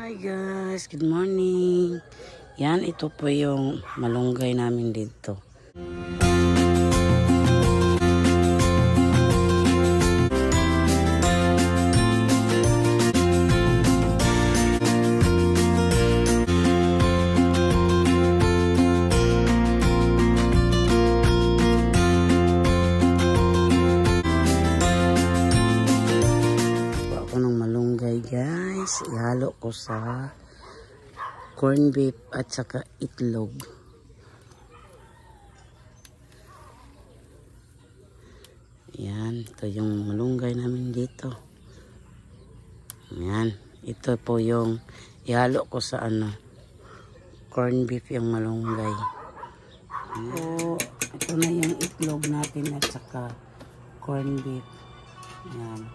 Hi guys, good morning. Yan, ito po yung malunggay namin dito. Guys, ihalo ko sa corn beef at saka itlog. Yan, ito yung malunggay namin dito. Yan, ito po yung ihalo ko sa corn beef yung malunggay. So, ito na yung itlog natin at saka corn beef. Yan.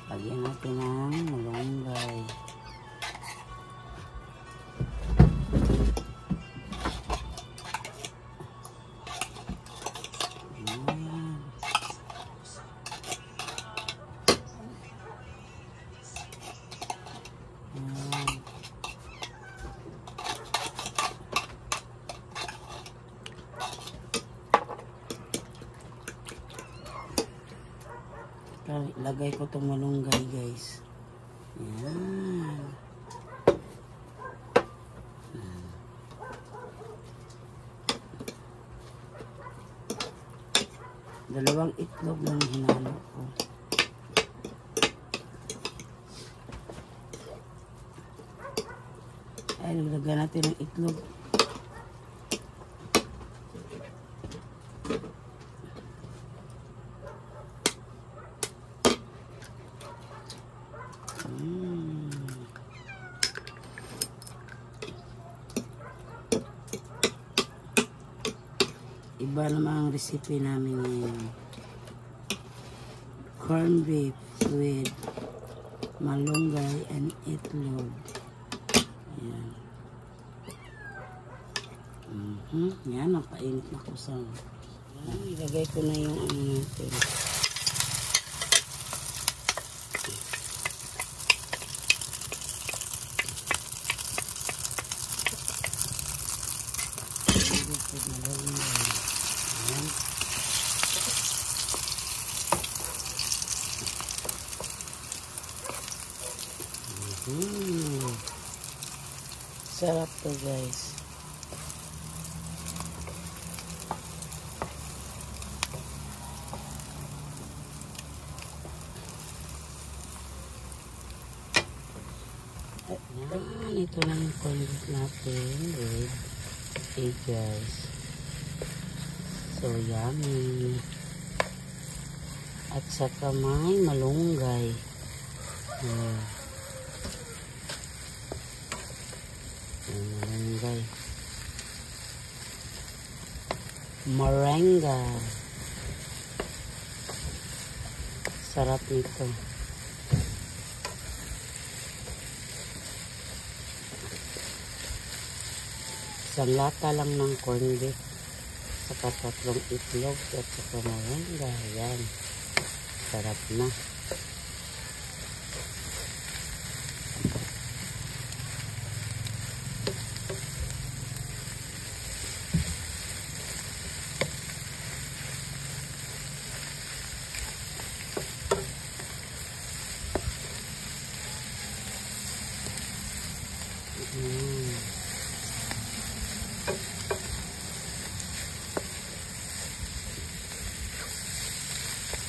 Lagyan natin ng malunggay. Lagay ko itong malunggay guys. Yan. Dalawang itlog lang hinalo ko. Ay, nilagyan natin ng itlog. Iba naman ang recipe namin ngayon. Corn beef with malunggay and itlog. Yan. Yan, napainit na ko sa. Ilagay ko na yung natin. Sarap to guys. Yan, ito lang yung corned natin with egg guys. So yummy. At saka may malunggay. Malunggay. Moringa. Sarap nito. Isang lata lang ng corned beef. Saka 3 itlog at saka moringa. Yan. Sarap na.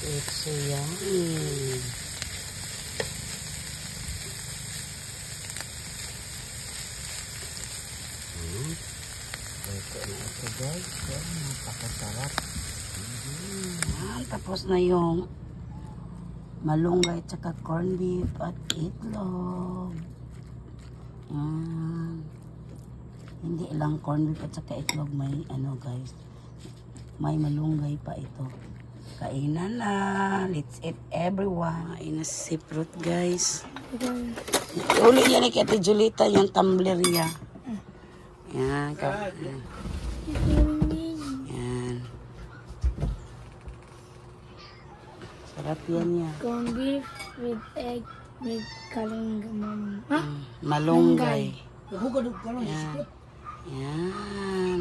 It's so yummy. Ito na ito guys. Napakasarap. Tapos na yung malunggay at saka corned beef at itlog. Hindi lang corned beef at saka itlog, may guys, may malunggay pa ito. Kainan na. Let's eat everyone. Kain na si fruit guys. Uli niya ni Ate Julita yung tumbler niya. Yan. Yan. Sarap yan niya. Corned beef with egg. May kalunggay. Ha? Malunggay. Hugad ka lang. Yan. Yan.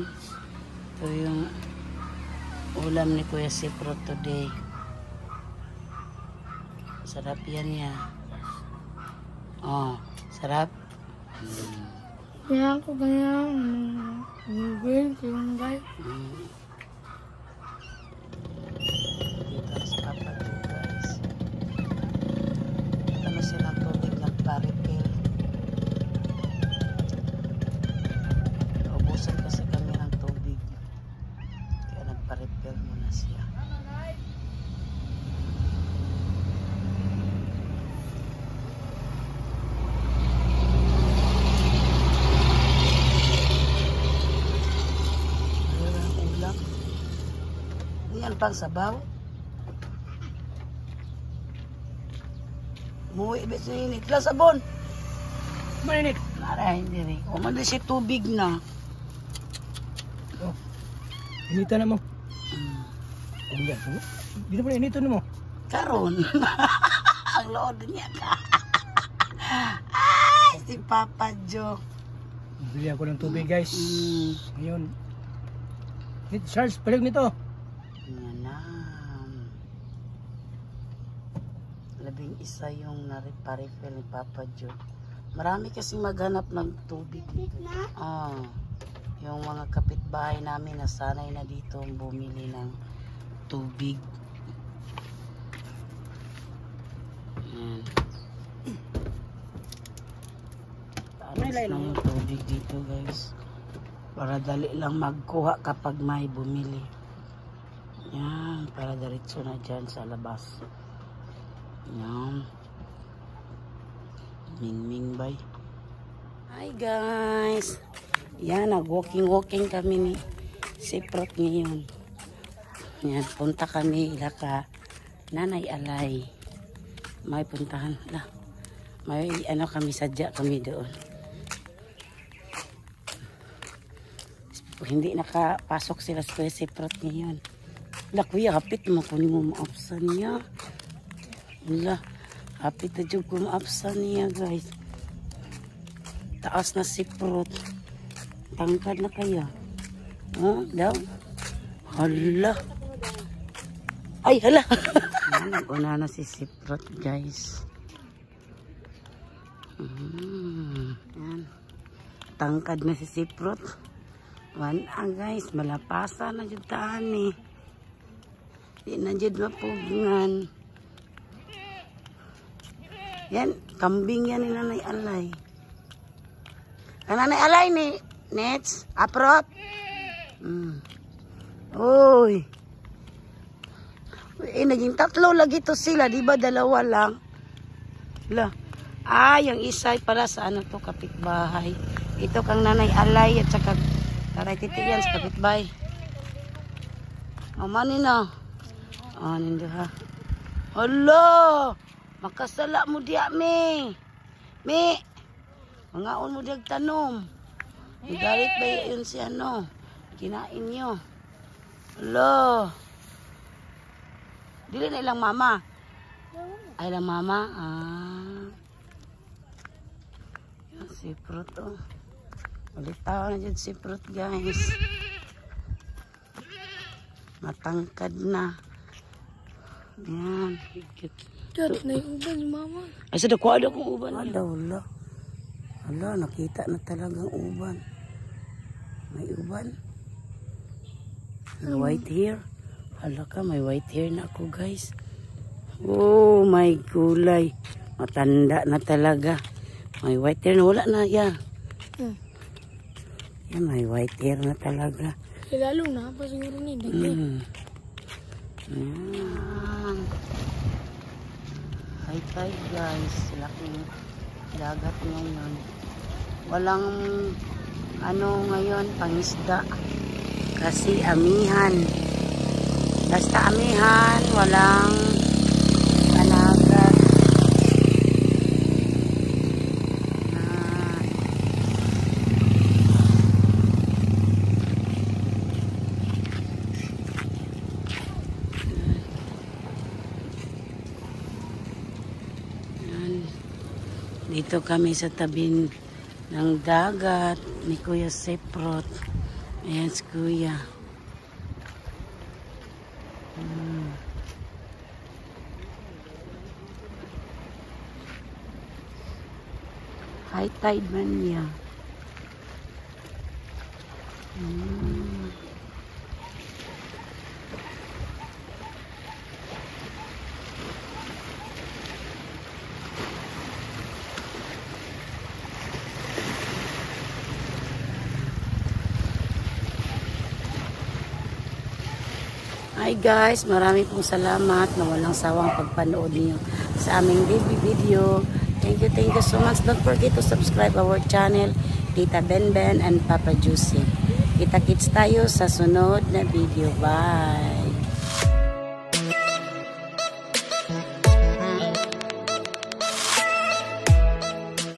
Ito yung ulam ni Kuya Siprot today. Sarap yan niya. Oh, sarap. Kaya ako ganyan. Kalunggay, kalunggay. Dito na si Papa Joe, guys. Ito na silang tubig nagpa-refill. Ubusan kasi kami ng tubig. Kaya nagpa-refill muna siya. Ayun ang ulam. Yan pang sabaw. Muwi ibig sa init. La sabon. Mainit. Nara, hindi rin. O man si tubig na. Oh. Inita na mo. Oh, yan. Dito mo na inito na mo. Karon. Ang lood niya ka. Ay, si Papa Joe. Bili ako ng tubig, guys. Mm. Ngayon. Charles, balik nito. Yan na. 11 yung naripa-refill ni Papa Joe. Marami kasing maghanap ng tubig dito. Ah, yung mga kapitbahay namin na sanay na dito bumili ng tubig. Yan. Taas na yung tubig dito, guys. Para dali lang magkuha kapag may bumili. Yan, para diretso na dyan sa labas. Yan. Ming bay. Hi guys. Yan, nag-walking kami ni Siprot ngayon. Yan, punta kami ilaka Nanay Alay. May puntahan lah. May ano kami, sadya kami doon. Hindi nakapasok sila sa Siprot ngayon. La kuya, hapit mo kunin mo maapsan niya. La, hapit na dyan kung maapsan niya, guys. Taas na Siprot. Tangkad na kaya. Oh, daw. Hala. Ay, hala. Nag-una na si Siprot, guys. Yan. Tangkad na si Siprot. Guys, malapasan na dyan taan eh. Di na dyan mapugngan. Yan, kambing yan ni Nanay Alay. Ang Nanay Alay ni Nets, Aprot. Uy. Naging tatlo lagi to sila, di ba dalawa lang? La. Yung isa para sa ano to, kapitbahay. Ito kang Nanay Alay at saka taray titiyan sa kapitbahay. Manin na. Nindo ha. Hala! Makasala mo diya, me. Me! Mangaon mo diya tanom. Igalit ba yun si ano? Kinain nyo. Hala! Dili na ilang mama. Ay lang mama. Yan, Siprot oh. Ulitaw na dyan Siprot, guys. Matangkad na. Yan. Dad, na yung uban ni mama. Ay, sada ko ada kong uban. Wala. Hala, nakita na talagang uban. May uban. May white hair. Hala ka, may white hair na ako, guys. Oh, my gulay. Matanda na talaga. May white hair na. Wala na, yan. Yan, may white hair na talaga. Lalo na, pa siguro ni Dad. Yan. High tide, guys. Laking dagat ngayon. Walang ano ngayon, pangisda. Kasi amihan. Basta amihan, walang panagat. Yan. Dito kami sa tabi ng dagat ni Kuya Seprot. Ayan si Kuya. High tide man niya. Hi guys, marami pong salamat na walang sawang pagpanood niyo sa aming video. Thank you so much. Don't forget to subscribe our channel, Tita Benben and Papa Juicy. Kita-kits tayo sa sunod na video. Bye!